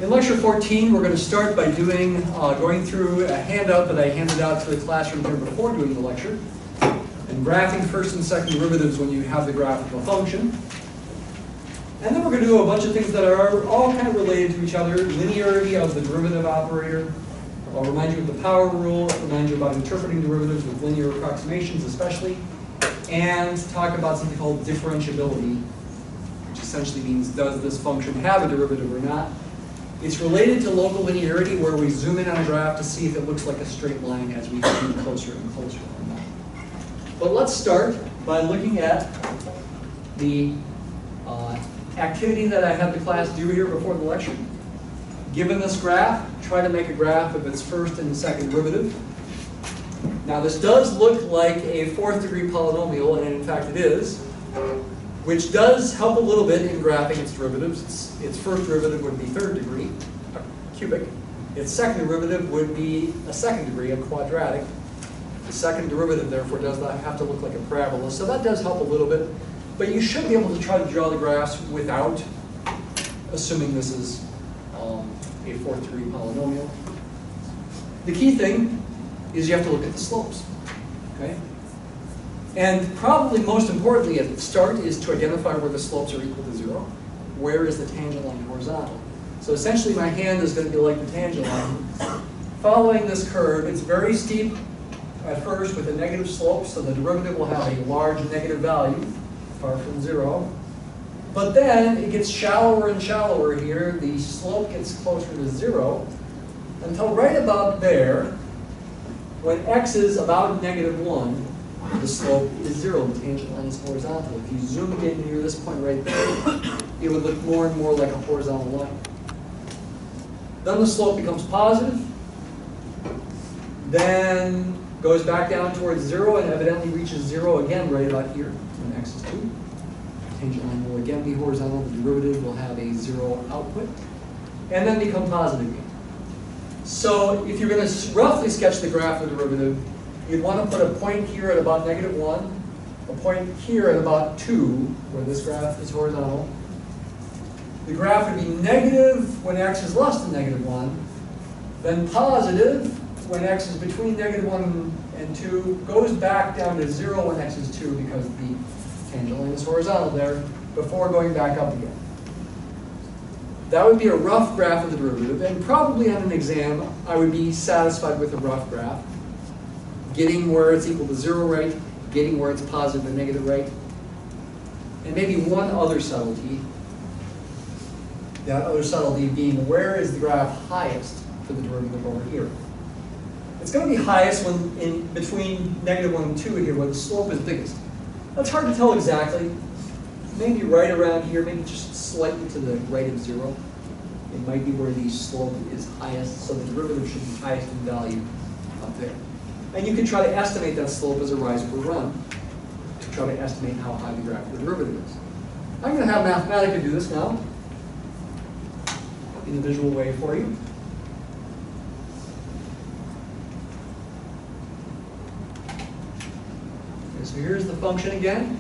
In lecture 14, we're going to start by going through a handout that I handed out to the classroom here before doing the lecture, and graphing first and second derivatives when you have the graph of a function. And then we're going to do a bunch of things that are all kind of related to each other. Linearity of the derivative operator. I'll remind you of the power rule, remind you about interpreting derivatives with linear approximations especially, and talk about something called differentiability, which essentially means does this function have a derivative or not. It's related to local linearity, where we zoom in on a graph to see if it looks like a straight line as we come closer and closer on that. But let's start by looking at the activity that I had the class do here before the lecture. Given this graph, try to make a graph of its first and second derivative. Now this does look like a fourth degree polynomial, and in fact it is, which does help a little bit in graphing its derivatives. Its first derivative would be third degree, cubic. Its second derivative would be a second degree, a quadratic. The second derivative, therefore, does not have to look like a parabola, so that does help a little bit. But you should be able to try to draw the graphs without assuming this is a fourth degree polynomial. The key thing is you have to look at the slopes, okay? And probably most importantly at the start is to identify where the slopes are equal to 0. Where is the tangent line horizontal? So essentially my hand is going to be like the tangent line. Following this curve, it's very steep at first with a negative slope, so the derivative will have a large negative value, far from 0. But then it gets shallower and shallower here. The slope gets closer to 0 until right about there, when x is about -1, the slope is 0. The tangent line is horizontal. If you zoomed in near this point right there, it would look more and more like a horizontal line. Then the slope becomes positive, then goes back down towards 0 and evidently reaches 0 again right about here when x is 2. The tangent line will again be horizontal. The derivative will have a 0 output, and then become positive again. So if you're going to roughly sketch the graph of the derivative, you'd want to put a point here at about -1, a point here at about 2, where this graph is horizontal. The graph would be negative when x is less than -1, then positive when x is between -1 and 2, goes back down to 0 when x is 2 because the tangent line is horizontal there, before going back up again. That would be a rough graph of the derivative, and probably on an exam I would be satisfied with a rough graph. Getting where it's equal to 0 right, getting where it's positive and negative right, and maybe one other subtlety. That other subtlety being where is the graph highest for the derivative over here. It's going to be highest when in between -1 and 2 here, where the slope is biggest. That's hard to tell exactly. Maybe right around here, maybe just slightly to the right of 0. It might be where the slope is highest, so the derivative should be highest in value up there. And you can try to estimate that slope as a rise over run to try to estimate how high the graph of the derivative is. I'm going to have Mathematica do this now in a visual way for you. Okay, so here's the function again.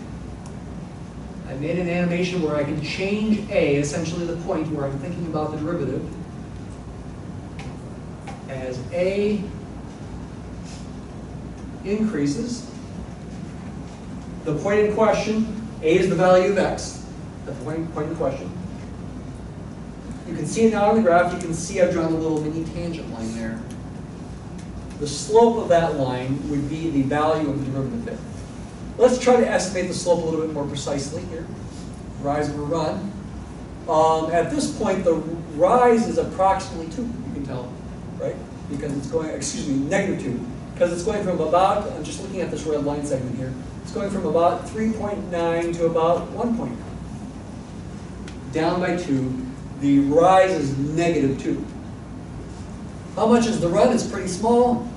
I made an animation where I can change a, essentially the point where I'm thinking about the derivative, as a increases. The point in question, a is the value of x, the point in question. You can see it now on the graph. You can see I've drawn a little mini tangent line there. The slope of that line would be the value of the derivative there. Let's try to estimate the slope a little bit more precisely here. Rise over run. At this point, the rise is approximately 2, you can tell, right? Because it's going, -2. Because it's going from about, I'm just looking at this red line segment here, it's going from about 3.9 to about 1.9. Down by 2. The rise is -2. How much is the run? It's pretty small.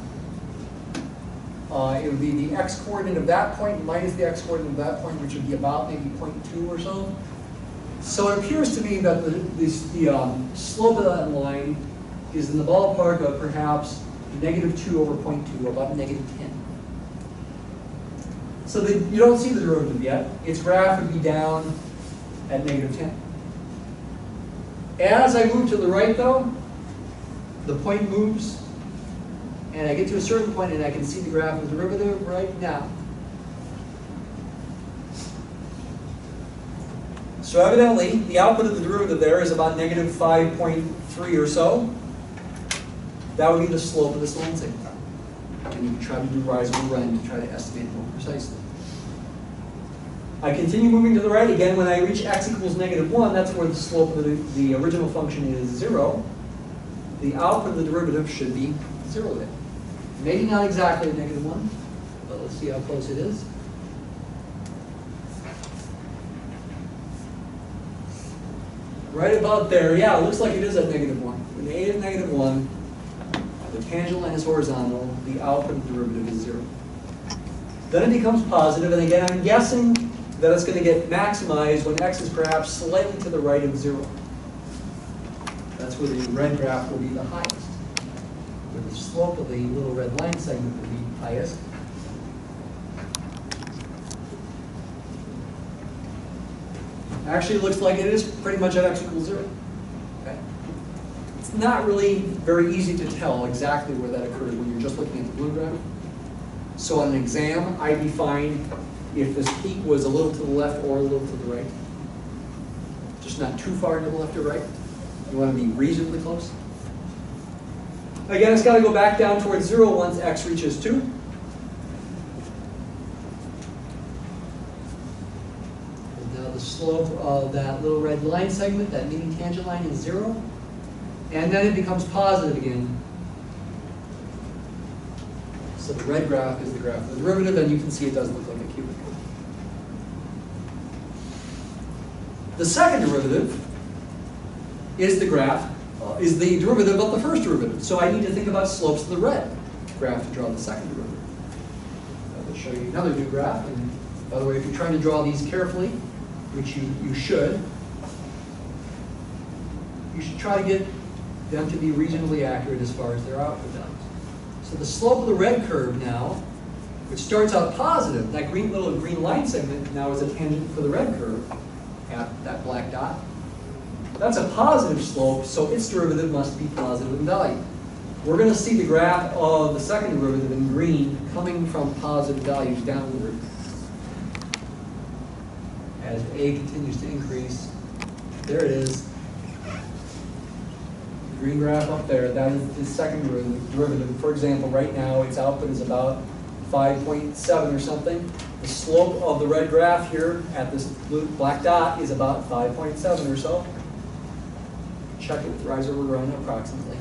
It would be the x-coordinate of that point minus the x-coordinate of that point, which would be about maybe 0.2 or so. So it appears to me that the slope of that line is in the ballpark of perhaps -2 over 0.2, about -10. So you don't see the derivative yet. Its graph would be down at -10. As I move to the right, though, the point moves, and I get to a certain point, and I can see the graph of the derivative right now. So evidently, the output of the derivative there is about negative 5.3 or so. That would be the slope of this line segment. And you can try to do rise over run to try to estimate it more precisely. I continue moving to the right. Again, when I reach x equals -1, that's where the slope of the original function is 0. The output of the derivative should be 0 then. Maybe not exactly -1, but let's see how close it is. Right about there. Yeah, it looks like it is at -1. When a is -1, the tangent line is horizontal, the output of the derivative is 0. Then it becomes positive, and again, I'm guessing that it's going to get maximized when x is perhaps slightly to the right of 0. That's where the red graph will be the highest, where the slope of the little red line segment will be highest. Actually, it looks like it is pretty much at x equals 0. Okay? It's not really very easy to tell exactly where that occurs when you're just looking at the blue graph. So on an exam, I'd be fine if this peak was a little to the left or a little to the right. Just not too far to the left or right. You want to be reasonably close. Again, it's got to go back down towards 0 once x reaches 2. Now the slope of that little red line segment, that mini tangent line, is 0. And then it becomes positive again. So the red graph is the graph of the derivative, and you can see it does look like a cubic. The second derivative is the graph, is the derivative of the first derivative. So I need to think about slopes of the red graph to draw the second derivative. I will show you another new graph. And by the way, if you're trying to draw these carefully, which you should try to get them to be reasonably accurate as far as their output values. So the slope of the red curve now, which starts out positive, that little green line segment now is a tangent for the red curve at that black dot. That's a positive slope, so its derivative must be positive in value. We're going to see the graph of the second derivative in green coming from positive values downward as a continues to increase. There it is. The green graph up there, that is the second derivative. For example, right now its output is about 5.7 or something. The slope of the red graph here at this black dot is about 5.7 or so. Check it with rise over run approximately.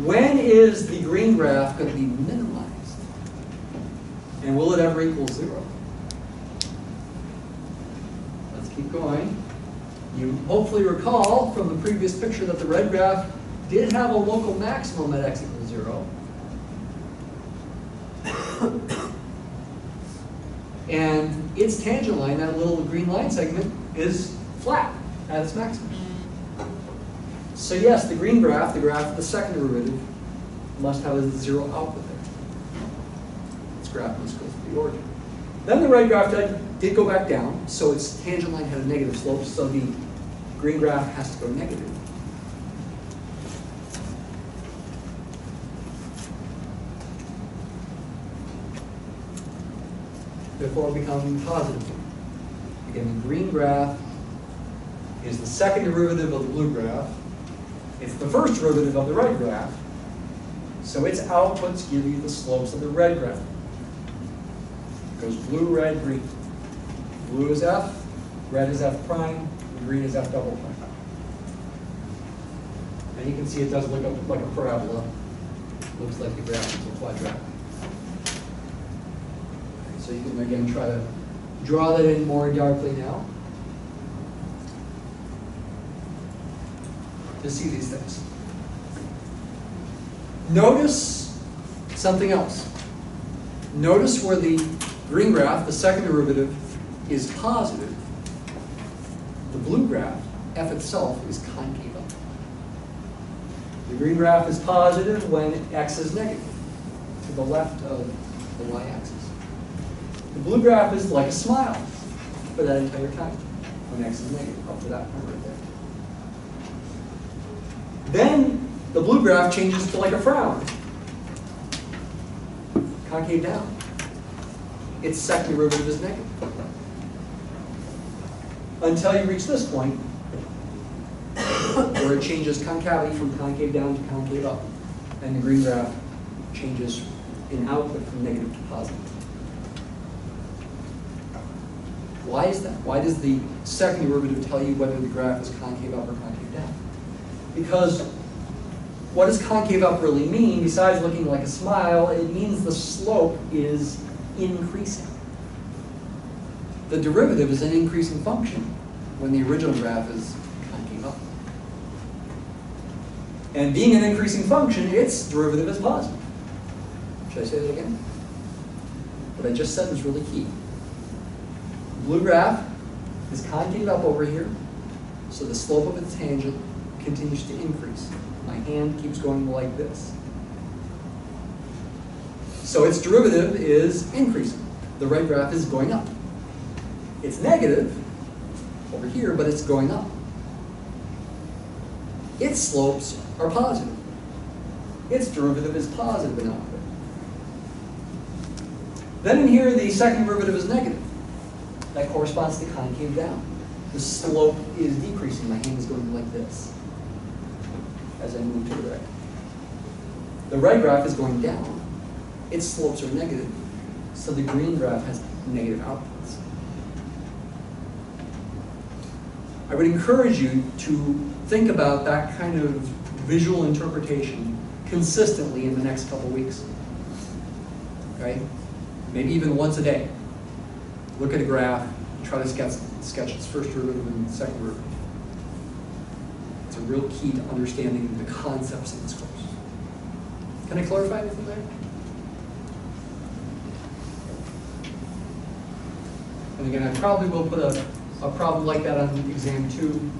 When is the green graph going to be minimized? And will it ever equal 0? Let's keep going. You hopefully recall from the previous picture that the red graph did have a local maximum at x equals 0. And its tangent line, that little green line segment, is flat at its maximum. So yes, the green graph, the graph of the second derivative, must have a 0 output there. Its graph must go through the origin. Then the red graph did go back down, so its tangent line had a negative slope, so the green graph has to go negative. Before becoming positive. Again, the green graph is the second derivative of the blue graph. It's the first derivative of the red graph. So its outputs give you the slopes of the red graph. It goes blue, red, green. Blue is F, red is F prime, and green is F double prime. And you can see it does look like a parabola. Looks like the graph is a quadratic. So you can again try to draw that in more darkly now to see these things. Notice something else. Notice where the green graph, the second derivative, is positive. The blue graph, f itself, is concave up. The green graph is positive when x is negative, to the left of the y-axis. The blue graph is like a smile for that entire time. when x is negative, up to that point right there. Then the blue graph changes to like a frown. Concave down. Its second derivative is negative. Until you reach this point, where it changes concavity from concave down to concave up. And the green graph changes in output from negative to positive. Why is that? Why does the second derivative tell you whether the graph is concave up or concave down? Because what does concave up really mean? Besides looking like a smile, it means the slope is increasing. The derivative is an increasing function when the original graph is concave up. And being an increasing function, its derivative is positive. Should I say that again? What I just said was really key. The blue graph is concave up over here, so the slope of its tangent continues to increase. My hand keeps going like this. So its derivative is increasing. The right graph is going up. It's negative over here, but it's going up. Its slopes are positive. Its derivative is positive in output. Then in here, the second derivative is negative. That corresponds to concave down. The slope is decreasing. My hand is going like this as I move to the right. The right graph is going down. Its slopes are negative. So the green graph has negative outputs. I would encourage you to think about that kind of visual interpretation consistently in the next couple weeks. Okay? Maybe even once a day. Look at a graph, try to sketch its first derivative and second derivative. It's a real key to understanding the concepts in this course. Can I clarify anything there? And again, I probably will put a problem like that on exam 2.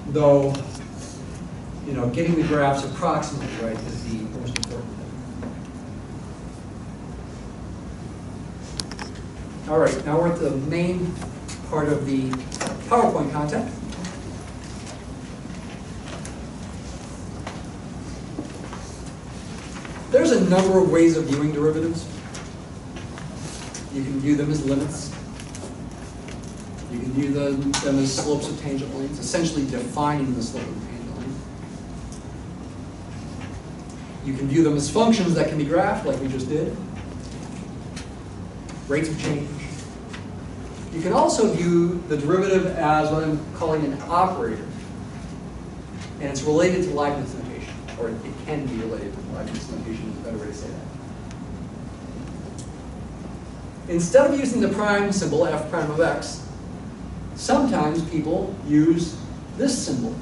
Though, you know, getting the graphs approximately right is the most important thing. All right, now we're at the main part of the PowerPoint content. There's a number of ways of viewing derivatives. You can view them as limits. You can view them as slopes of tangent lines, essentially defining the slope of the tangent line. You can view them as functions that can be graphed, like we just did. Rates of change. You can also view the derivative as what I'm calling an operator. And it's related to Leibniz notation, or it can be related to Leibniz notation is a better way to say that. Instead of using the prime symbol, f prime of x, sometimes people use this symbol.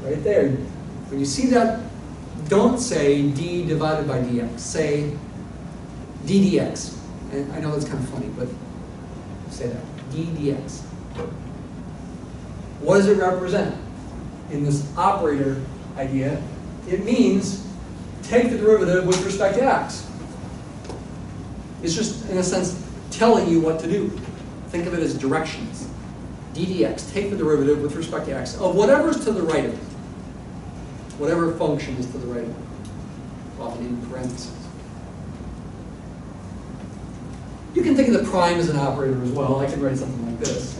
Right there. When you see that, don't say d divided by dx. Say d dx. And I know that's kind of funny, but say that. D dx. What does it represent? In this operator idea, it means take the derivative with respect to x. It's just, in a sense, telling you what to do. Think of it as directions. D dx, take the derivative with respect to x of whatever's to the right of it. Whatever function is to the right of it. Often in parentheses. You can think of the prime as an operator as well. I can write something like this.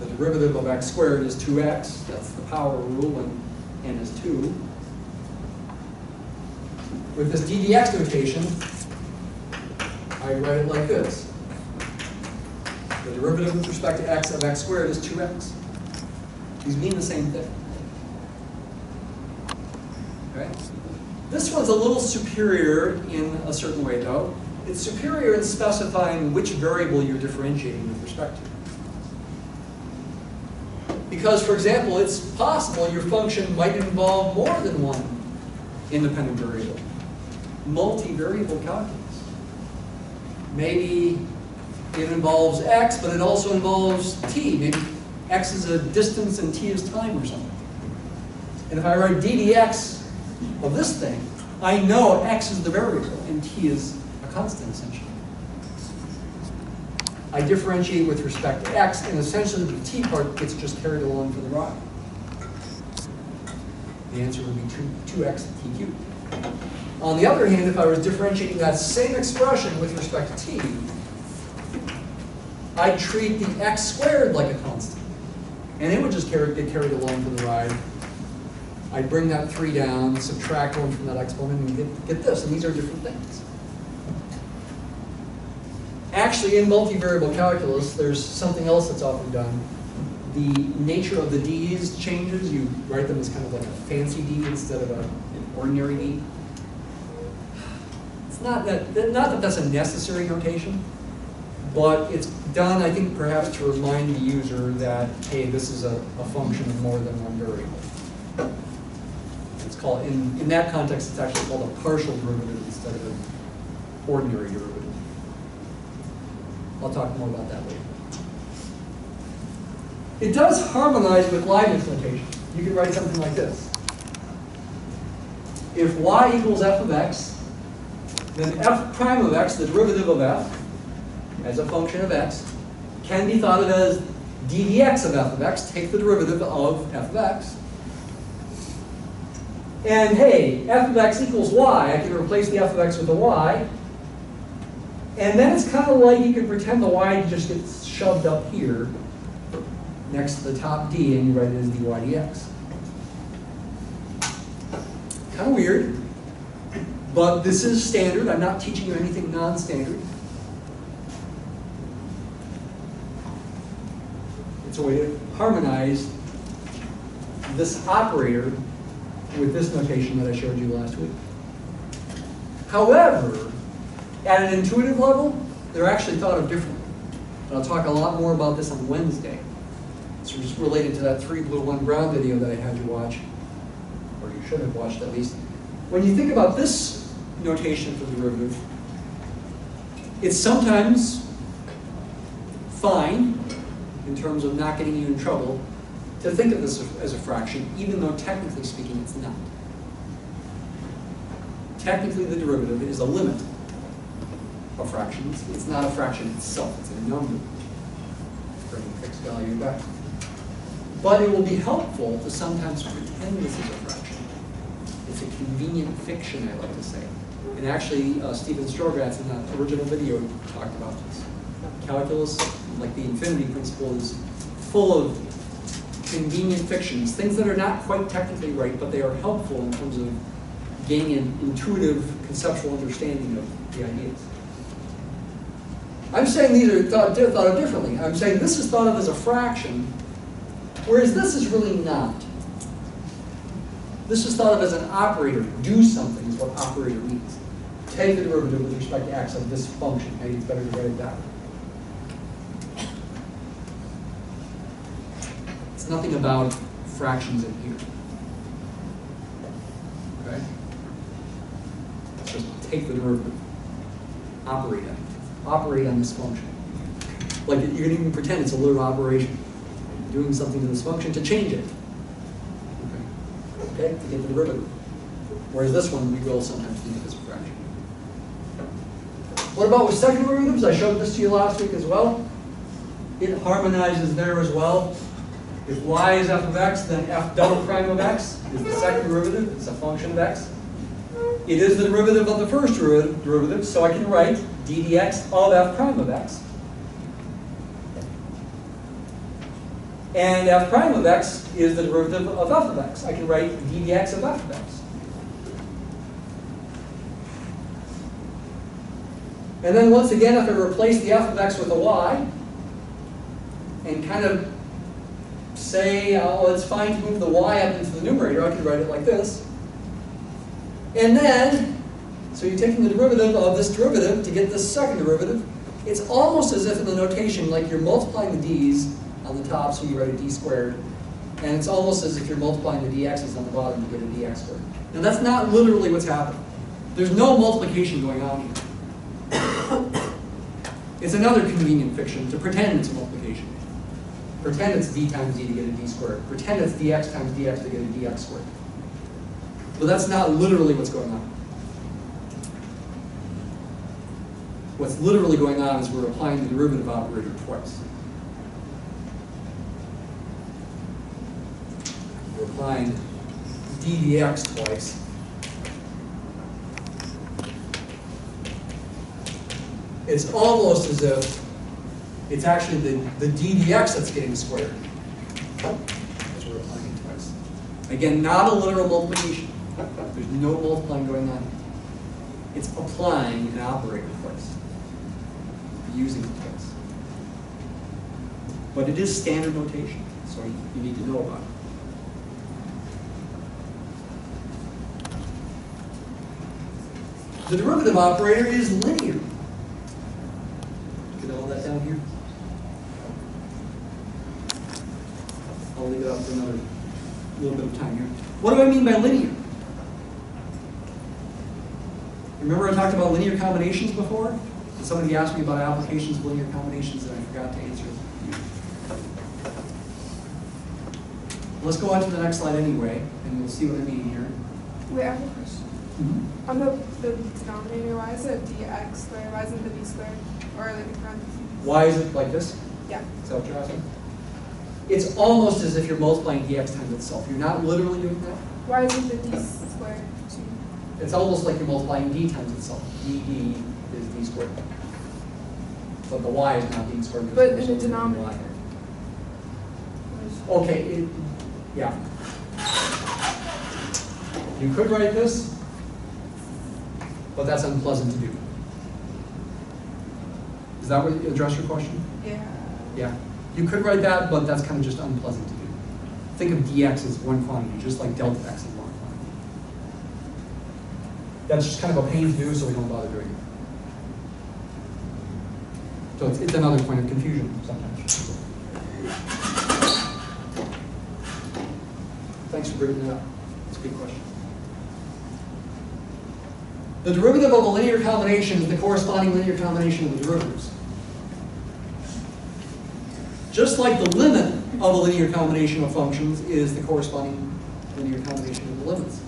The derivative of x squared is 2x. That's the power rule when n is 2. With this d dx notation, I write it like this. The derivative with respect to x of x squared is 2x. These mean the same thing. Okay? This one's a little superior in a certain way, though. It's superior in specifying which variable you're differentiating with respect to. Because, for example, it's possible your function might involve more than one independent variable. Multivariable calculus. Maybe it involves x, but it also involves t. Maybe x is a distance and t is time or something. And if I write d dx of this thing, I know x is the variable and t is a constant, essentially. I differentiate with respect to x, and essentially the t part gets just carried along for the ride. The answer would be 2x t cubed. On the other hand, if I was differentiating that same expression with respect to t, I'd treat the x squared like a constant. And it would just get carried along for the ride. I'd bring that 3 down, subtract 1 from that exponent, and get this. And these are different things. Actually, in multivariable calculus, there's something else that's often done. The nature of the d's changes. You write them as kind of like a fancy d instead of an ordinary d. It's not that that's a necessary notation, but it's done, I think, perhaps to remind the user that, hey, this is a function of more than one variable. It's called, in that context, it's actually called a partial derivative instead of an ordinary derivative. I'll talk more about that later. It does harmonize with Leibniz notation. You can write something like this. If y equals f of x, then f prime of x, the derivative of f, as a function of x, can be thought of as d dx of f of x. Take the derivative of f of x. And hey, f of x equals y. I can replace the f of x with a y. And then it's kind of like you could pretend the y just gets shoved up here next to the top d, and you write it as dy dx. Kind of weird, but this is standard. I'm not teaching you anything non-standard. It's a way to harmonize this operator with this notation that I showed you last week. However, at an intuitive level, they're actually thought of differently. And I'll talk a lot more about this on Wednesday. It's just related to that 3 blue 1 brown video that I had you watch, or you should have watched at least. When you think about this notation for the derivative, it's sometimes fine, in terms of not getting you in trouble, to think of this as a fraction, even though technically speaking it's not. Technically the derivative is a limit of fractions. It's not a fraction itself, it's a number. Bringing fixed value back. But it will be helpful to sometimes pretend this is a fraction. It's a convenient fiction, I like to say. And actually, Stephen Strogatz in that original video talked about this. Calculus, like the infinity principle, is full of convenient fictions, things that are not quite technically right, but they are helpful in terms of gaining an intuitive conceptual understanding of the ideas. I'm saying these are thought of differently. I'm saying this is thought of as a fraction, whereas this is really not. This is thought of as an operator. Do something is what operator means. Take the derivative with respect to x of this function. Maybe it's better to write it that way. It's nothing about fractions in here. Okay? It's just take the derivative. Operate on it. Operate on this function. Like you can even pretend it's a literal operation. You're doing something to this function to change it. Okay, to get the derivative. Whereas this one we will sometimes think of as a fraction. What about with second derivatives? I showed this to you last week as well. It harmonizes there as well. If y is f of x, then f double prime of x is the second derivative. It's a function of x. It is the derivative of the first derivative, so I can write d dx of f prime of x. And f prime of x is the derivative of f of x. I can write d dx of f of x. And then once again, if I replace the f of x with a y, and kind of say, oh, it's fine to move the y up into the numerator, I can write it like this. And then, so you're taking the derivative of this derivative to get this second derivative. It's almost as if in the notation, like you're multiplying the d's on the top, so you write a d squared. And it's almost as if you're multiplying the dx's on the bottom to get a dx squared. Now that's not literally what's happening. There's no multiplication going on here. It's another convenient fiction to pretend it's a multiplication. Pretend it's d times d to get a d squared. Pretend it's dx times dx to get a dx squared. But that's not literally what's going on. What's literally going on is we're applying the derivative operator twice. We're applying d dx twice. It's almost as if it's actually the d dx that's getting squared. Because we're applying it twice. Again, not a literal multiplication. There's no multiplying going on. It's applying an operator twice. Using it twice. But it is standard notation, so you need to know about it. The derivative operator is linear. Get all that down here. I'll leave it up for another little bit of time here. What do I mean by linear? Remember I talked about linear combinations before? Somebody asked me about applications of linear combinations and I forgot to answer. Let's go on to the next slide anyway, and we'll see what I mean here. Wait, I have a question. Mm-hmm. On the denominator, why is it dx squared? Why isn't it b squared? Or like in parentheses? Why is it like this? Yeah. Is that what you're asking? It's almost as if you're multiplying dx times itself. You're not literally doing that. Why isn't the d squared too? It's almost like you're multiplying d times itself. dd is d squared. But the y is not d squared. But in the denominator. Okay, yeah. You could write this, but that's unpleasant to do. Is that what you address your question? Yeah. Yeah. You could write that, but that's kind of just unpleasant to do. Think of dx as one quantity, just like delta x is one quantity. That's just kind of a pain to do, so we don't bother doing it. So it's another point of confusion sometimes. Thanks for bringing that up. It's a good question. The derivative of a linear combination is the corresponding linear combination of the derivatives. Just like the limit of a linear combination of functions is the corresponding linear combination of the limits.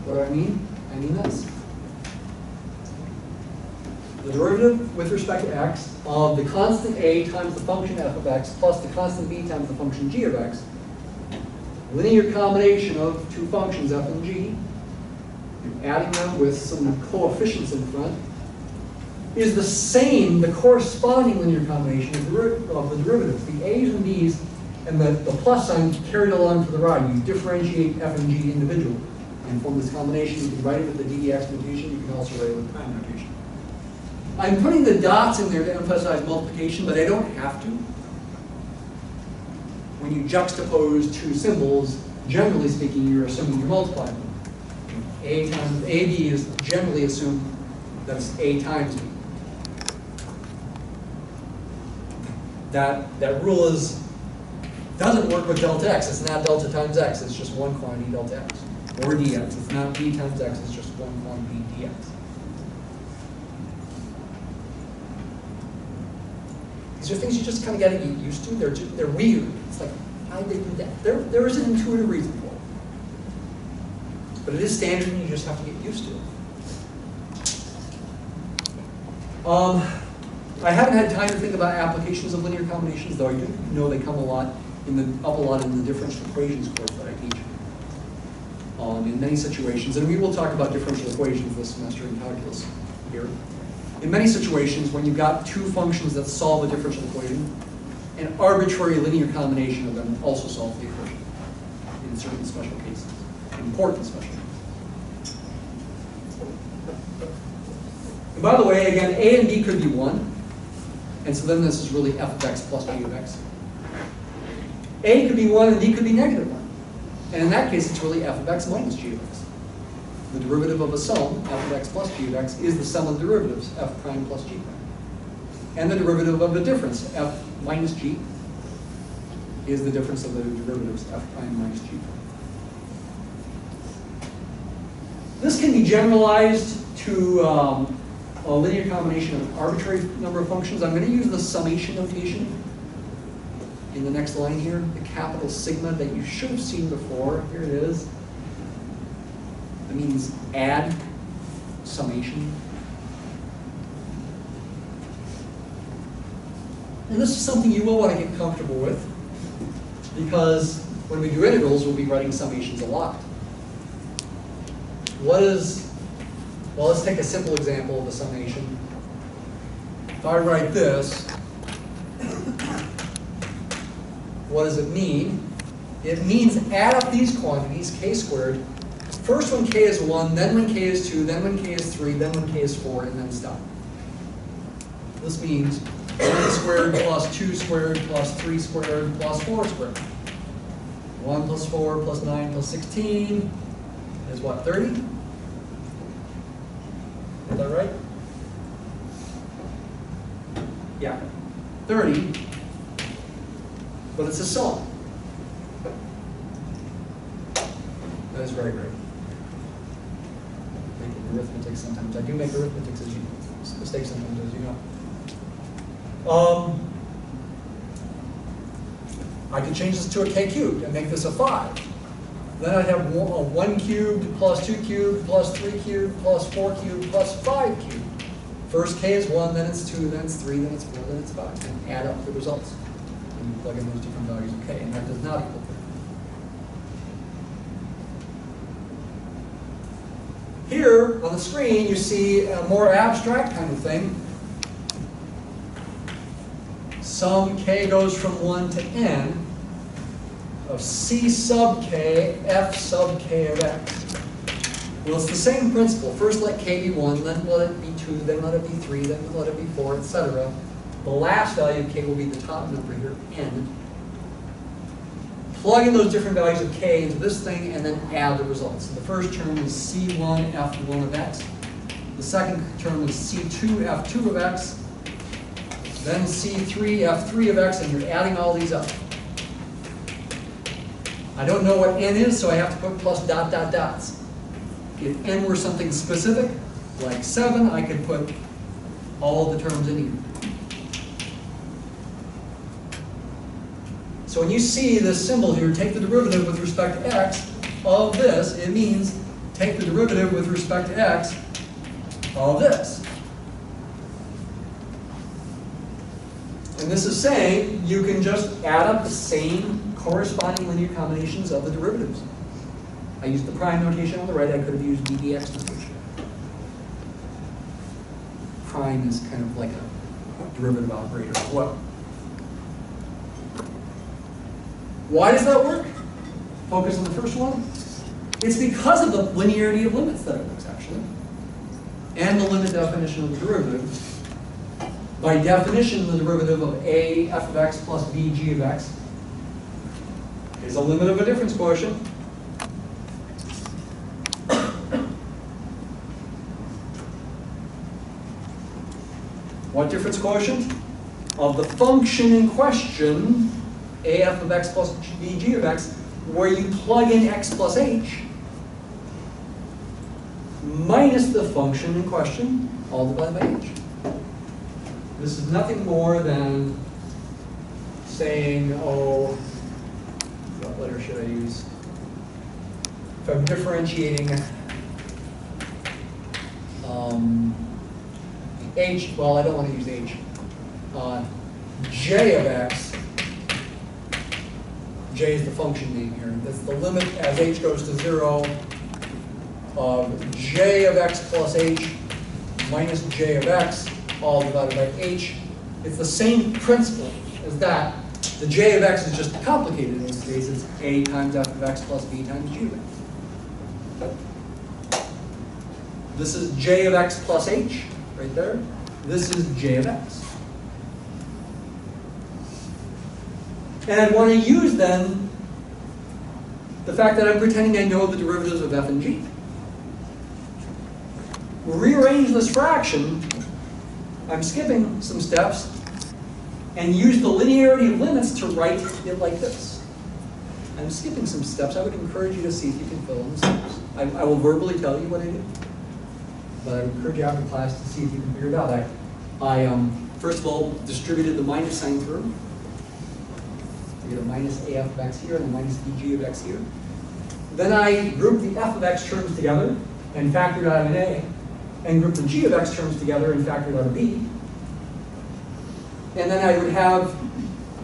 What do I mean? I mean this. The derivative with respect to x of the constant a times the function f of x plus the constant b times the function g of x, linear combination of two functions f and g, adding them with some coefficients in front, is the same, the corresponding linear combination of the derivatives. The a's and b's and the plus sign carried along to the right. You differentiate f and g individually and form this combination. You can write it with the ddx notation. You can also write it with prime notation. I'm putting the dots in there to emphasize multiplication, but I don't have to. When you juxtapose two symbols, generally speaking, you're assuming you're multiplying them. A times AB is generally assumed that's A times B. That rule doesn't work with delta x. It's not delta times x. It's just one quantity delta x. Or dx. It's not b times x. It's just one quantity dx. These are things you just kind of got to get used to. They're weird. It's like, how did they do that? There is an intuitive reason for it. But it is standard and you just have to get used to it. I haven't had time to think about applications of linear combinations, though I do know they come up a lot in the differential equations course that I teach. In many situations, and we will talk about differential equations this semester in calculus here. In many situations, when you've got two functions that solve a differential equation, an arbitrary linear combination of them also solves the equation in certain special cases, important special cases. And by the way, again, a and b could be 1, and so then this is really f of x plus g of x. A could be 1 and b could be negative 1. And in that case, it's really f of x minus g of x. The derivative of a sum, f of x plus g of x, is the sum of the derivatives, f prime plus g prime. And the derivative of the difference, f minus g, is the difference of the derivatives, f prime minus g prime. This can be generalized to a linear combination of an arbitrary number of functions. I'm going to use the summation notation in the next line here, the capital sigma that you should have seen before. Here it is. It means add summation. And this is something you will want to get comfortable with, because when we do integrals, we'll be writing summations a lot. Well, let's take a simple example of a summation. If I write this, what does it mean? It means add up these quantities, k squared. First when k is 1, then when k is 2, then when k is 3, then when k is 4, and then stop. This means 1 squared plus 2 squared plus 3 squared plus 4 squared. 1 plus 4 plus 9 plus 16 is what, 30? Is that right? Yeah, 30, but it's a sum. That is very great. Making arithmetic sometimes. I do make arithmetic mistakes sometimes, as you know. I could change this to a k cubed and make this a 5. Then I'd have 1 cubed plus 2 cubed plus 3 cubed plus 4 cubed plus 5 cubed. First k is 1, then it's 2, then it's 3, then it's 4, then it's 5. And add up the results. And you plug in those different values of k, and that does not equal 30. Here on the screen, you see a more abstract kind of thing. Sum k goes from 1 to n of c sub k, f sub k of x. Well, it's the same principle. First let k be 1, then let it be 2, then let it be 3, then let it be 4, etc. The last value of k will be the top number here, n. Plug in those different values of k into this thing and then add the results. So the first term is c1 f1 of x. The second term is c2 f2 of x. Then c3 f3 of x, and you're adding all these up. I don't know what n is, so I have to put plus dot dot dots. If n were something specific, like 7, I could put all the terms in here. So when you see this symbol here, take the derivative with respect to x of this, it means take the derivative with respect to x of this. And this is saying you can just add up the same corresponding linear combinations of the derivatives. I used the prime notation on the right. I could have used ddx notation. Prime is kind of like a derivative operator as well. Why does that work? Focus on the first one. It's because of the linearity of limits that it works, actually. And the limit definition of the derivative. By definition, the derivative of a f of x plus b g of x is a limit of a difference quotient. What difference quotient? Of the function in question, a f of x plus b g of x, where you plug in x plus h, minus the function in question, all divided by h. This is nothing more than saying, oh, what letter should I use? If I'm differentiating h, well, I don't want to use h. J of x, j is the function name here. That's the limit as h goes to 0 of j of x plus h minus j of x, all divided by h. It's the same principle as that. The j of x is just complicated in this case. It's a times f of x plus b times g of x. This is j of x plus h, right there. This is j of x. And I want to use, then, the fact that I'm pretending I know the derivatives of f and g. Rearrange this fraction. I'm skipping some steps and use the linearity of limits to write it like this. I'm skipping some steps. I would encourage you to see if you can fill in the steps. I will verbally tell you what I did, but I would encourage you after class to see if you can figure it out. I first of all distributed the minus sign through. I get a minus af of x here and a minus bg of x here. Then I grouped the f of x terms together and factored out an a, and grouped the g of x terms together and factored out a b. And then I would have,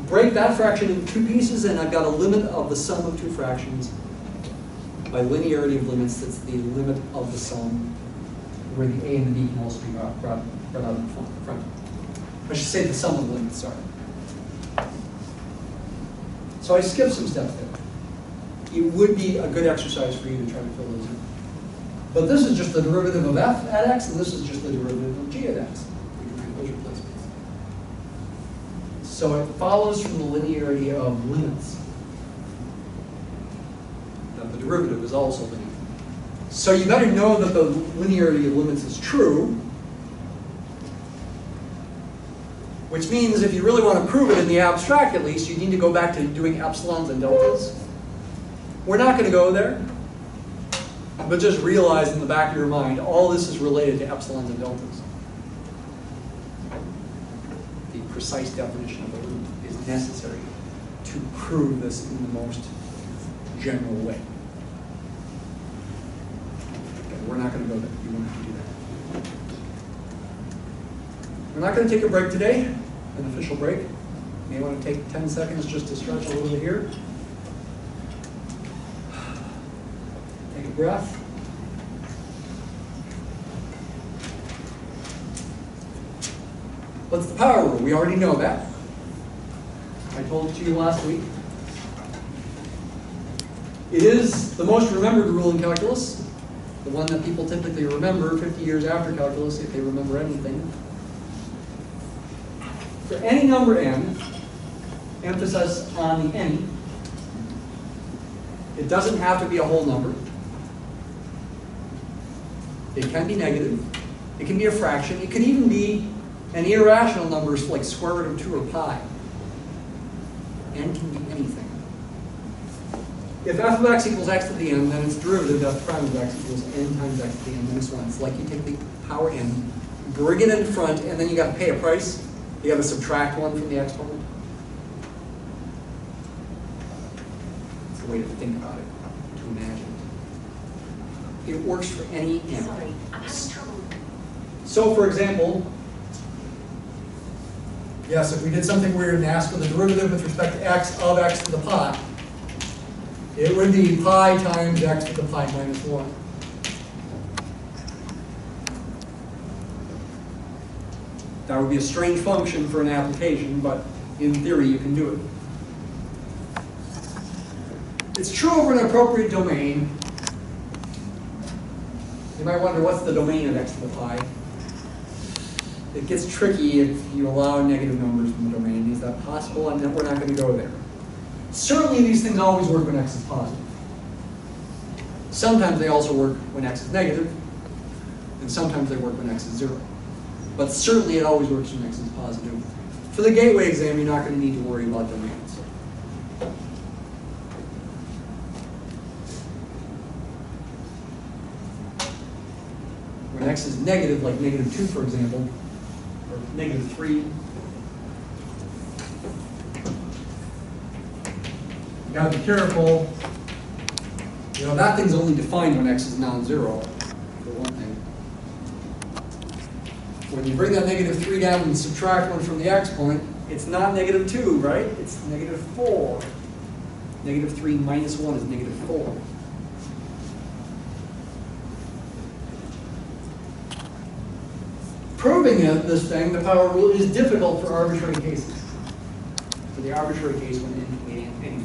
break that fraction into two pieces, and I've got a limit of the sum of two fractions. By linearity of limits, that's the limit of the sum, where the a and the b can also be brought out in front. I should say the sum of the limits, sorry. So I skipped some steps there. It would be a good exercise for you to try to fill those in. But this is just the derivative of f at x, and this is just the derivative of g at x. We can make those replacements. So it follows from the linearity of limits that the derivative is also linear. So you better know that the linearity of limits is true, which means if you really want to prove it in the abstract at least, you need to go back to doing epsilons and deltas. We're not going to go there, but just realize in the back of your mind, all this is related to epsilons and deltas. The precise definition of a limit is necessary to prove this in the most general way. Okay, we're not going to go there. You won't have to do that. We're not going to take a break today, an official break. You may want to take 10 seconds just to stretch a little bit here. Take a breath. What's the power rule? We already know that. I told it to you last week. It is the most remembered rule in calculus, the one that people typically remember 50 years after calculus if they remember anything. For any number n, emphasis on the any, it doesn't have to be a whole number. It can be negative. It can be a fraction. It can even be an irrational number like square root of 2 or pi. N can be anything. If f of x equals x to the n, then its derivative, f prime of x equals n times x to the n minus 1. It's like you take the power n, bring it in front, and then you got to pay a price. You got to subtract 1 from the exponent. It's a way to think about it, to imagine it. It works for any n. Sorry, I'm having trouble. So, for example, yes, if we did something weird and asked for the derivative with respect to x of x to the pi, it would be pi times x to the pi minus 1. That would be a strange function for an application, but in theory you can do it. It's true over an appropriate domain. You might wonder, what's the domain of x to the pi? It gets tricky if you allow negative numbers in the domain. Is that possible? And we're not going to go there. Certainly these things always work when x is positive. Sometimes they also work when x is negative, and sometimes they work when x is 0. But certainly it always works when x is positive. For the gateway exam, you're not going to need to worry about domains. When x is negative, like negative 2, for example, or negative 3, you got to be careful. You know, that thing's only defined when x is non-zero, for one thing. When you bring that negative 3 down and subtract 1 from the exponent, it's not negative 2, right? It's negative 4. Negative 3 minus 1 is negative 4. Proving this thing, the power rule, is difficult for arbitrary cases. For the arbitrary case when n can be anything.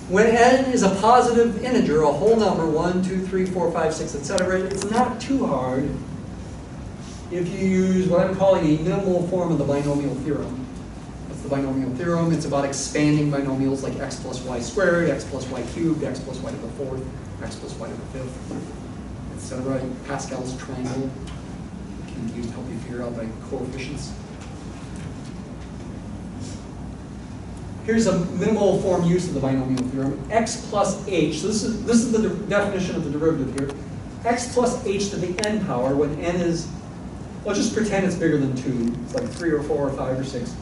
When n is a positive integer, a whole number, 1, 2, 3, 4, 5, 6, etc., it's not too hard if you use what I'm calling a minimal form of the binomial theorem. What's the binomial theorem? It's about expanding binomials like x plus y squared, x plus y cubed, x plus y to the fourth, x plus y to the fifth, etc. Pascal's triangle can be used to help you figure out by coefficients. Here's a minimal form use of the binomial theorem. X plus h, so this is the definition of the derivative here. X plus h to the n power when n is, well, just pretend it's bigger than 2. It's like 3 or 4 or 5 or 6.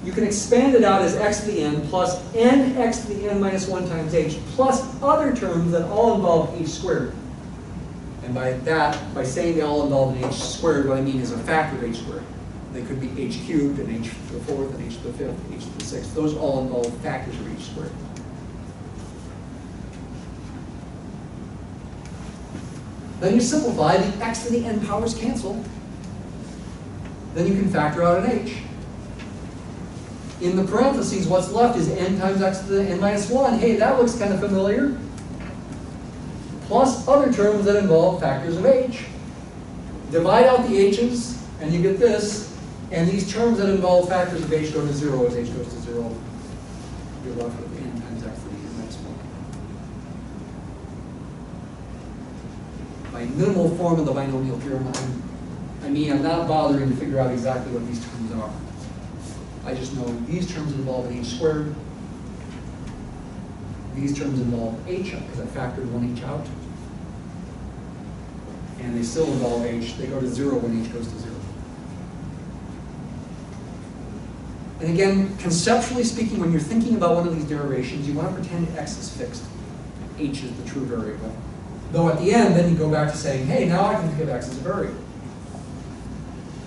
You can expand it out as x to the n plus n x to the n minus 1 times h plus other terms that all involve h squared. And by that, by saying they all involve an h squared, what I mean is a factor of h squared. They could be h cubed and h to the fourth and h to the fifth, h to the sixth. Those all involve factors of h squared. Then you simplify, the x to the n powers cancel. Then you can factor out an h. In the parentheses, what's left is n times x to the n minus 1. Hey, that looks kind of familiar. Plus other terms that involve factors of h. Divide out the h's, and you get this. And these terms that involve factors of h go to 0 as h goes to 0. You're left with n times x to the n minus 1. By minimal form of the binomial theorem, I'm not bothering to figure out exactly what these terms are. I just know these terms involve an h squared. These terms involve h, because I factored one h out. And they still involve h. They go to 0 when h goes to 0. And again, conceptually speaking, when you're thinking about one of these derivations, you want to pretend x is fixed. H is the true variable. Though at the end, then you go back to saying, hey, now I can think of x as a variable.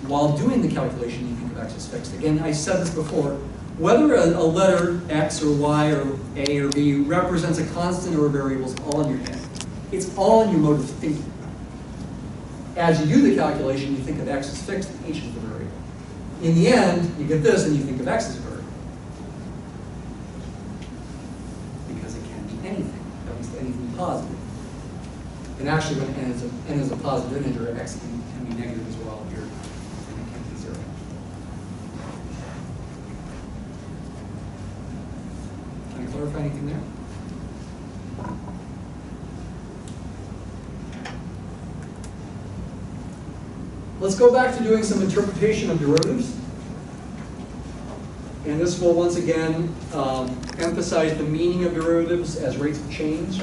While doing the calculation, you think of x as fixed. Again, I said this before, whether a letter x or y or a or b represents a constant or a variable is all in your head. It's all in your mode of thinking. As you do the calculation, you think of x as fixed, and h as the variable. In the end, you get this, and you think of x as a variable. Because it can be anything, at least anything positive. And actually, when n is a positive integer, x can be negative as well here, and it can't be 0. Can I clarify anything there? Let's go back to doing some interpretation of derivatives. And this will once again emphasize the meaning of derivatives as rates of change,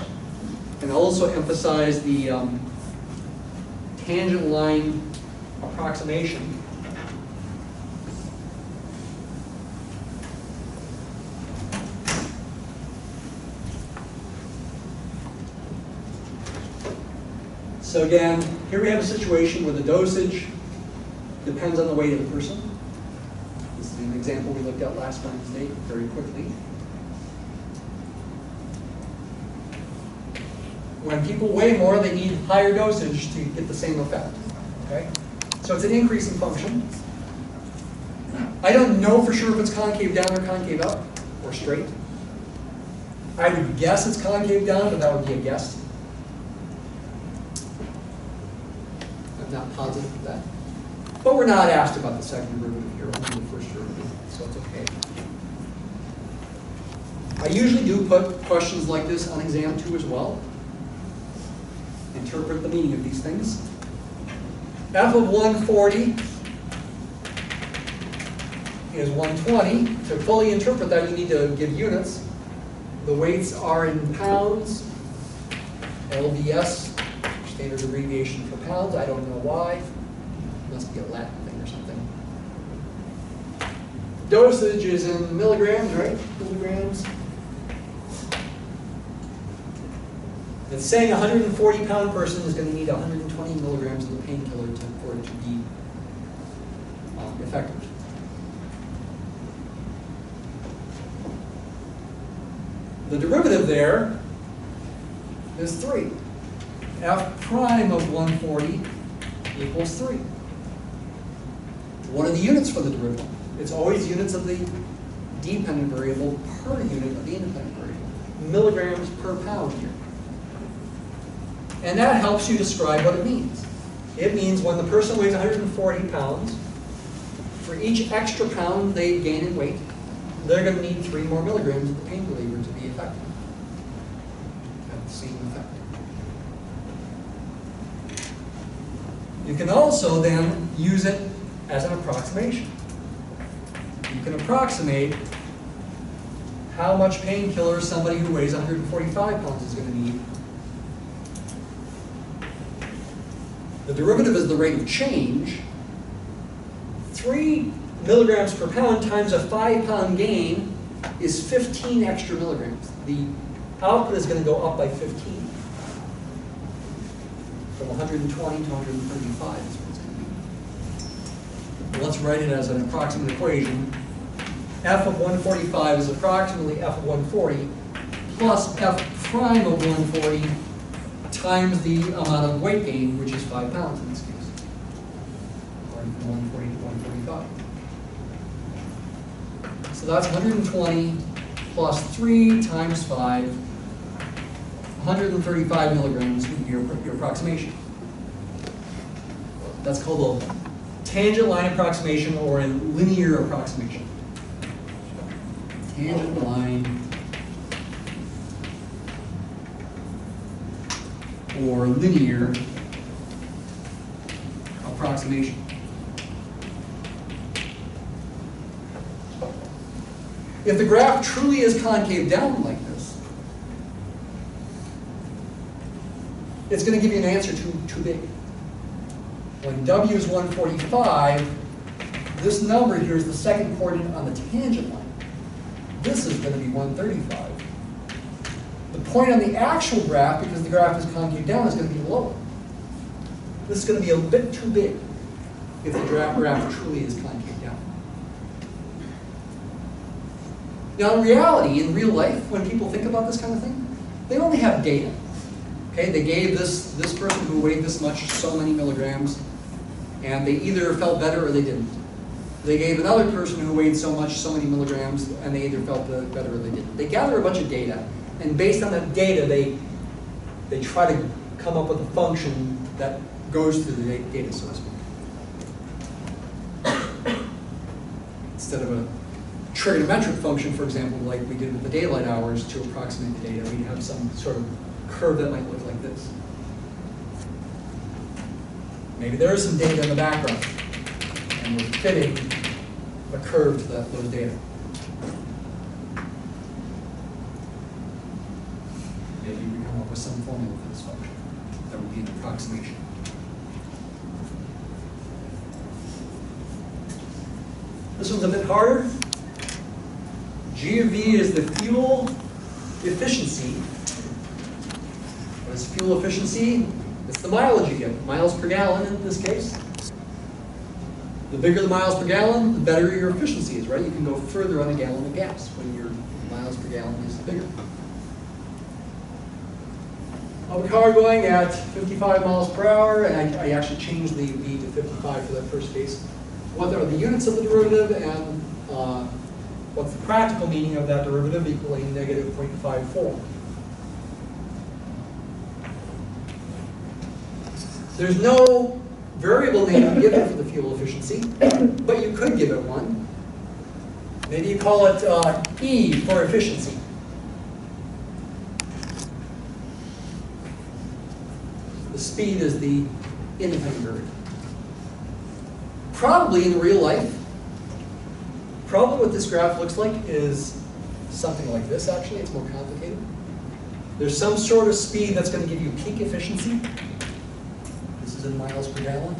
and also emphasize the tangent line approximation. So again, here we have a situation where the dosage depends on the weight of the person. This is an example we looked at last Wednesday very quickly. When people weigh more, they need higher dosage to get the same effect. Okay? So it's an increasing function. I don't know for sure if it's concave down or concave up, or straight. I would guess it's concave down, but that would be a guess. I'm not positive of that. But we're not asked about the second derivative here, only the first derivative, so it's okay. I usually do put questions like this on exam 2 as well. Interpret the meaning of these things. F of 140 is 120. To fully interpret that, you need to give units. The weights are in pounds. LBS, standard abbreviation for pounds. I don't know why. Must be a Latin thing or something. Dosage is in milligrams, right? Milligrams. It's saying a 140-pound person is going to need 120 milligrams of the painkiller for it to be effective. The derivative there is 3. F prime of 140 equals 3. What are the units for the derivative? It's always units of the dependent variable per unit of the independent variable. Milligrams per pound here. And that helps you describe what it means. It means when the person weighs 140 pounds, for each extra pound they gain in weight, they're going to need 3 more milligrams of the pain reliever to be effective. Have the same effect. You can also then use it as an approximation. You can approximate how much painkiller somebody who weighs 145 pounds is going to need. The derivative is the rate of change. 3 milligrams per pound times a 5-pound gain is 15 extra milligrams. The output is going to go up by 15. From 120 to 135 is what it's going to be. Well, let's write it as an approximate equation. F of 145 is approximately F of 140 plus F prime of 140 times the amount of weight gain, which is 5 pounds in this case. Going from 140 to 145. So that's 120 plus 3 times 5, 135 milligrams would be your approximation. That's called a tangent line approximation or a linear approximation. Tangent line or linear approximation. If the graph truly is concave down like this, it's going to give you an answer too big. When W is 145, this number here is the second coordinate on the tangent line. This is going to be 135. The point on the actual graph, because the graph is concave down, is going to be lower. This is going to be a bit too big if the graph truly is concave down. Now, in reality, in real life, when people think about this kind of thing, they only have data. Okay, they gave this person who weighed this much so many milligrams, and they either felt better or they didn't. They gave another person who weighed so much, so many milligrams, and they either felt better or they didn't. They gather a bunch of data, and based on that data, they try to come up with a function that goes through the data, so to speak. Instead of a trigonometric function, for example, like we did with the daylight hours to approximate the data, we have some sort of curve that might look like this. Maybe there is some data in the background, and we're fitting a curve to those data. Maybe we come up with some formula for this function. That would be an approximation. This one's a bit harder. G of V is the fuel efficiency. What is fuel efficiency? It's the mileage you get, miles per gallon in this case. The bigger the miles per gallon, the better your efficiency is, right? You can go further on a gallon of gas when your miles per gallon is bigger. I have a car going at 55 miles per hour, and I actually changed the V to 55 for that first case. What are the units of the derivative, and what's the practical meaning of that derivative equaling negative 0.54? There's no variable name given for the fuel efficiency, but you could give it one. Maybe you call it E for efficiency. The speed is the independent variable. Probably in real life, probably what this graph looks like is something like this, actually. It's more complicated. There's some sort of speed that's going to give you peak efficiency. This is in miles per gallon.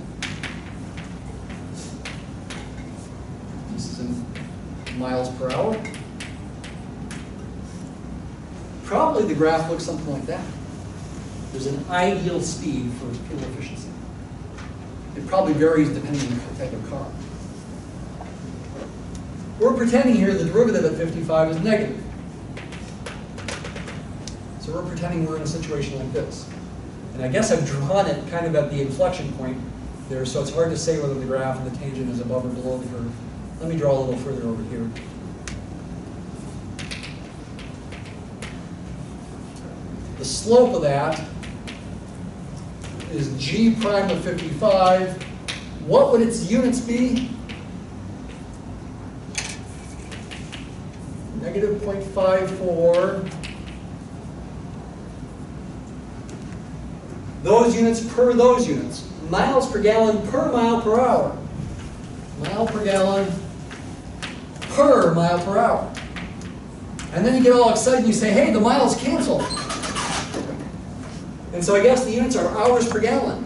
This is in miles per hour. Probably the graph looks something like that. There's an ideal speed for fuel efficiency. It probably varies depending on the type of car. We're pretending here the derivative at 55 is negative. So we're pretending we're in a situation like this. And I guess I've drawn it kind of at the inflection point there, so it's hard to say whether the graph and the tangent is above or below the curve. Let me draw a little further over here. The slope of that is G prime of 55. What would its units be? Negative 0.54. Those units per those units. Miles per gallon per mile per hour. Mile per gallon per mile per hour. And then you get all excited and you say, hey, the miles cancel. And so I guess the units are hours per gallon.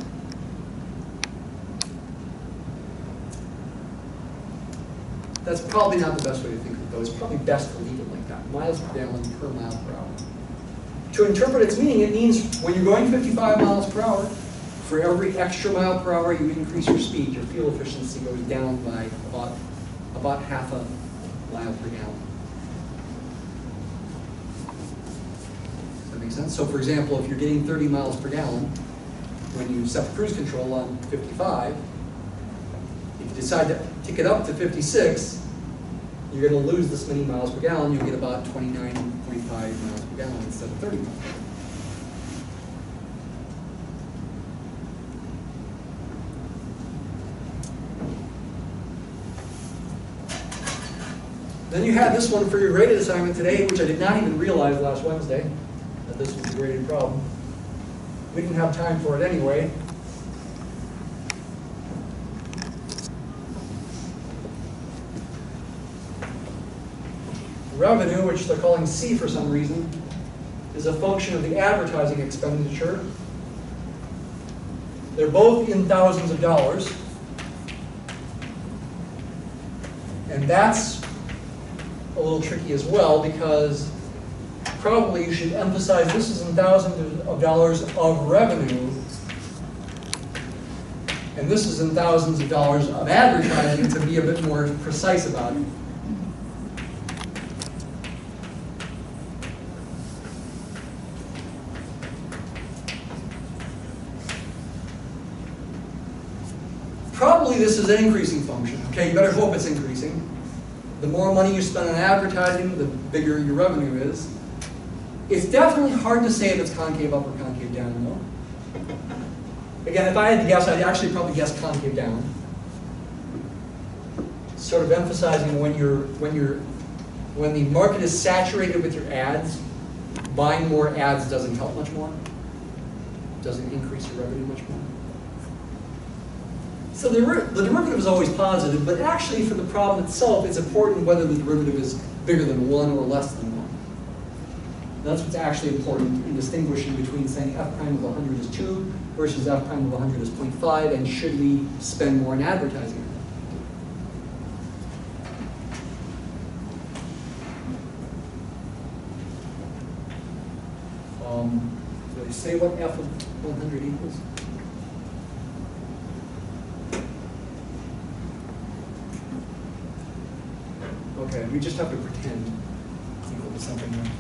That's probably not the best way to think of it, though. It's probably best to leave it like that. Miles per gallon per mile per hour. To interpret its meaning, it means when you're going 55 miles per hour, for every extra mile per hour you increase your speed, your fuel efficiency goes down by about half a mile per gallon. Does that make sense? So for example, if you're getting 30 miles per gallon, when you set the cruise control on 55, if you decide to tick it up to 56, you're going to lose this many miles per gallon. You'll get about 29.5 miles per gallon instead of 30 miles per gallon. Then you have this one for your graded assignment today, which I did not even realize last Wednesday that this was a graded problem. We didn't have time for it anyway. Revenue, which they're calling C for some reason, is a function of the advertising expenditure. They're both in thousands of dollars. And that's a little tricky as well, because probably you should emphasize this is in thousands of dollars of revenue, and this is in thousands of dollars of advertising to be a bit more precise about it. Probably this is an increasing function. Okay, you better hope it's increasing. The more money you spend on advertising, the bigger your revenue is. It's definitely hard to say if it's concave up or concave down, though. Again, if I had to guess, I'd actually probably guess concave down. Sort of emphasizing when the market is saturated with your ads, buying more ads doesn't help much more. Doesn't increase your revenue much more. So the derivative is always positive, but actually for the problem itself, it's important whether the derivative is bigger than 1 or less than 1. That's what's actually important in distinguishing between saying f prime of 100 is 2 versus f prime of 100 is 0.5, and should we spend more in advertising? Did I say what f of 100 equals? Okay, we just have to pretend it's equal to something there.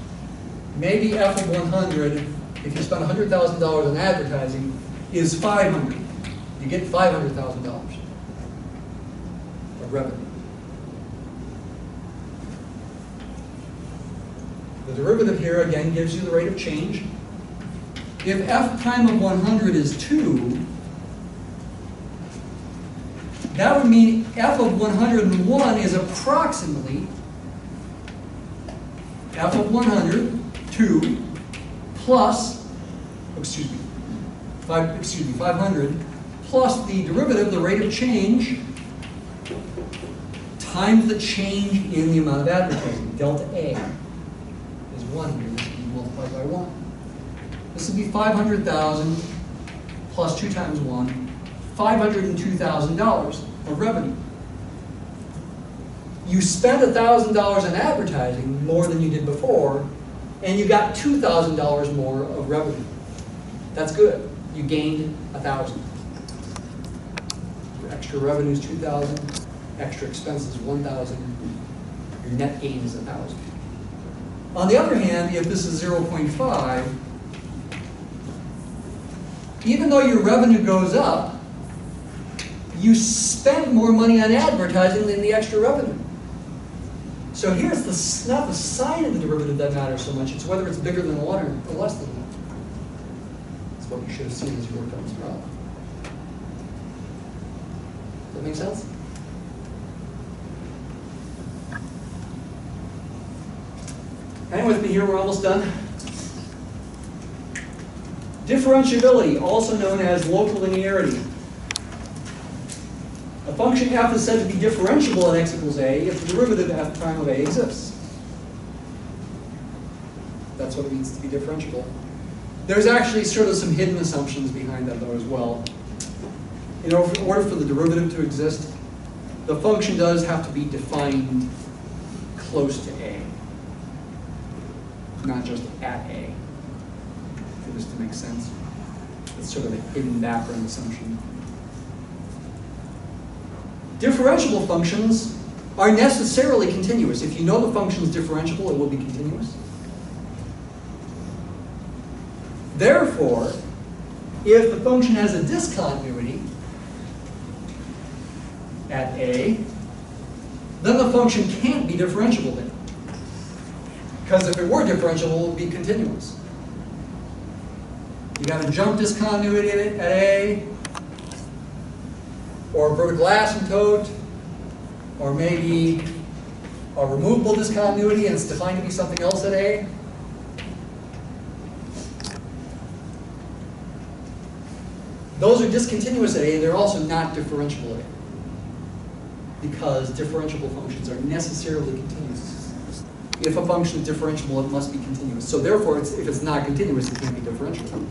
Maybe f of 100, if you spend $100,000 on advertising, is 500. You get $500,000 of revenue. The derivative here, again, gives you the rate of change. If f prime of 100 is 2, that would mean f of 101 is approximately f of 100, 2, plus, 500, plus the derivative, the rate of change, times the change in the amount of advertising. Delta A is 1 here. This can be multiplied by 1. This would be 500,000 plus 2 times 1. $502,000 of revenue. You spent $1,000 on advertising, more than you did before, and you got $2,000 more of revenue. That's good. You gained 1,000. Your extra revenue is 2,000. Extra expenses 1,000. Your net gain is 1,000. On the other hand, if this is 0.5, even though your revenue goes up, you spent more money on advertising than the extra revenue. So here's not the sign of the derivative that matters so much, it's whether it's bigger than 1 or less than 1. That's what you should have seen as you worked on this problem. Does that make sense? Hang with me here, we're almost done. Differentiability, also known as local linearity. A function f is said to be differentiable at x equals a if the derivative f prime of a exists. That's what it means to be differentiable. There's actually sort of some hidden assumptions behind that, though, as well. In order for the derivative to exist, the function does have to be defined close to a, not just at a, for this to make sense. It's sort of a hidden background assumption. Differentiable functions are necessarily continuous. If you know the function is differentiable, it will be continuous. Therefore, if the function has a discontinuity at A, then the function can't be differentiable then. Because if it were differentiable, it would be continuous. You got a jump discontinuity at A, or a vertical asymptote, or maybe a removable discontinuity and it's defined to be something else at A. Those are discontinuous at A, they're also not differentiable at A. Because differentiable functions are necessarily continuous. If a function is differentiable, it must be continuous. So therefore, if it's not continuous, it can't be differentiable.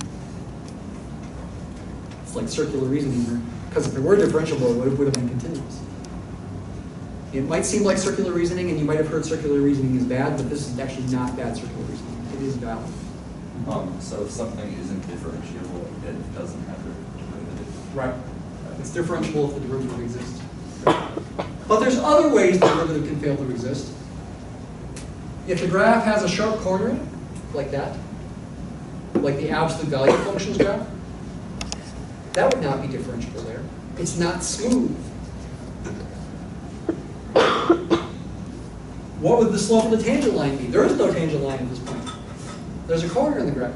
It's like circular reasoning, because if it were differentiable, it would have been continuous. It might seem like circular reasoning, and you might have heard circular reasoning is bad, but this is actually not bad circular reasoning. It is valid. So if something isn't differentiable, it doesn't have a derivative. Right. It's differentiable if the derivative exists. But there's other ways the derivative can fail to exist. If the graph has a sharp corner in it, like that, like the absolute value functions graph, that would not be differentiable there. It's not smooth. What would the slope of the tangent line be? There is no tangent line at this point. There's a corner in the graph.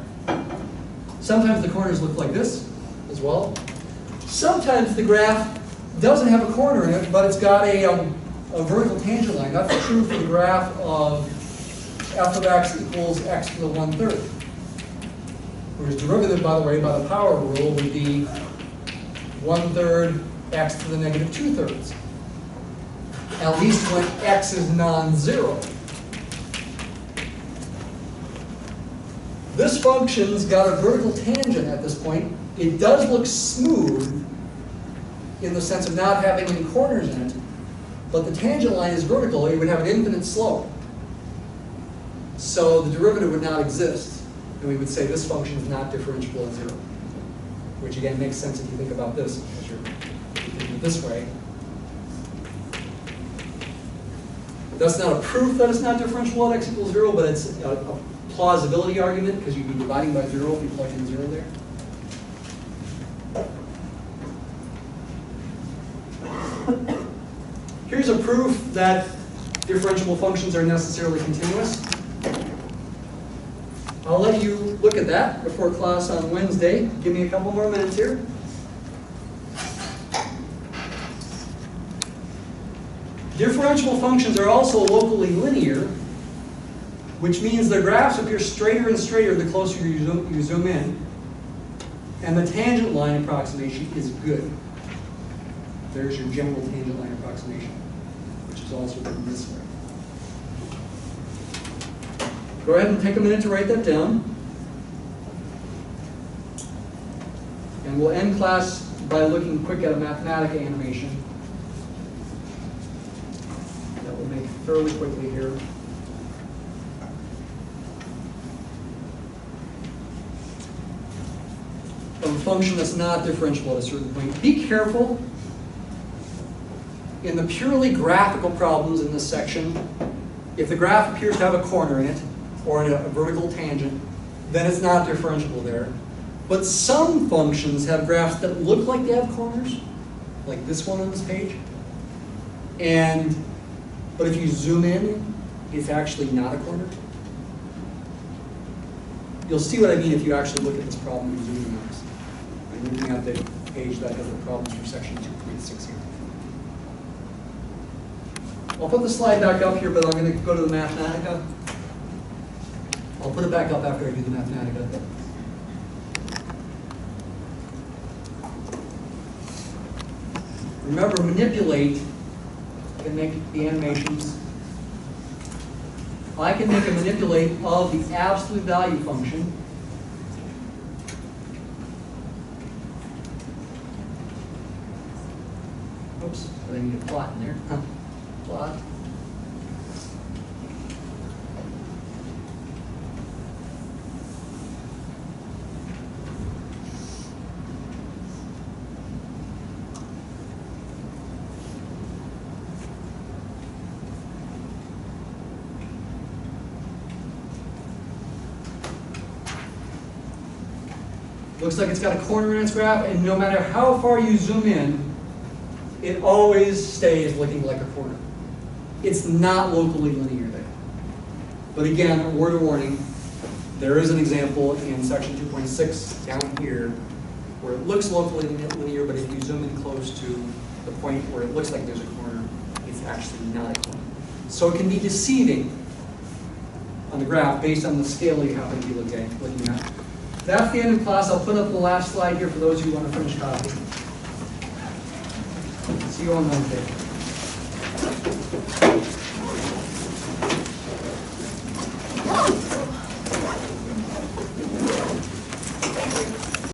Sometimes the corners look like this as well. Sometimes the graph doesn't have a corner in it, but it's got a vertical tangent line. That's true for the graph of f of x equals x to the 1/3. Whereas derivative, by the way, by the power rule would be 1/3 x to the negative 2/3. At least when x is non-zero. This function's got a vertical tangent at this point. It does look smooth in the sense of not having any corners in it, but the tangent line is vertical. It would have an infinite slope. So the derivative would not exist, and we would say this function is not differentiable at 0, which again makes sense if you think about this, because you're thinking it this way. That's not a proof that it's not differentiable at x equals 0, but it's a plausibility argument, because you'd be dividing by 0 if you plug in 0 there. Here's a proof that differentiable functions are necessarily continuous. I'll let you look at that before class on Wednesday. Give me a couple more minutes here. Differentiable functions are also locally linear, which means their graphs appear straighter and straighter the closer you zoom in. And the tangent line approximation is good. There's your general tangent line approximation, which is also written this way. Go ahead and take a minute to write that down. And we'll end class by looking quick at a Mathematica animation that we'll make fairly quickly here. Of a function that's not differentiable at a certain point. Be careful. In the purely graphical problems in this section, if the graph appears to have a corner in it, or a vertical tangent, then it's not differentiable there. But some functions have graphs that look like they have corners, like this one on this page. But if you zoom in, it's actually not a corner. You'll see what I mean if you actually look at this problem and zoom in on this. I'm looking at the page that has the problems for section 2.6 here. I'll put the slide back up here, but I'm going to go to the Mathematica. I'll put it back up after I do the Mathematica. Remember, manipulate can make the animations. I can make a manipulate of the absolute value function. Oops, but I need a plot in there. Plot. Looks like it's got a corner in its graph, and no matter how far you zoom in, it always stays looking like a corner. It's not locally linear there. But again, a word of warning, there is an example in section 2.6 down here where it looks locally linear, but if you zoom in close to the point where it looks like there's a corner, it's actually not a corner. So it can be deceiving on the graph based on the scale you happen to be looking at. That's the end of class. I'll put up the last slide here for those who want to finish copying. See you on Wednesday.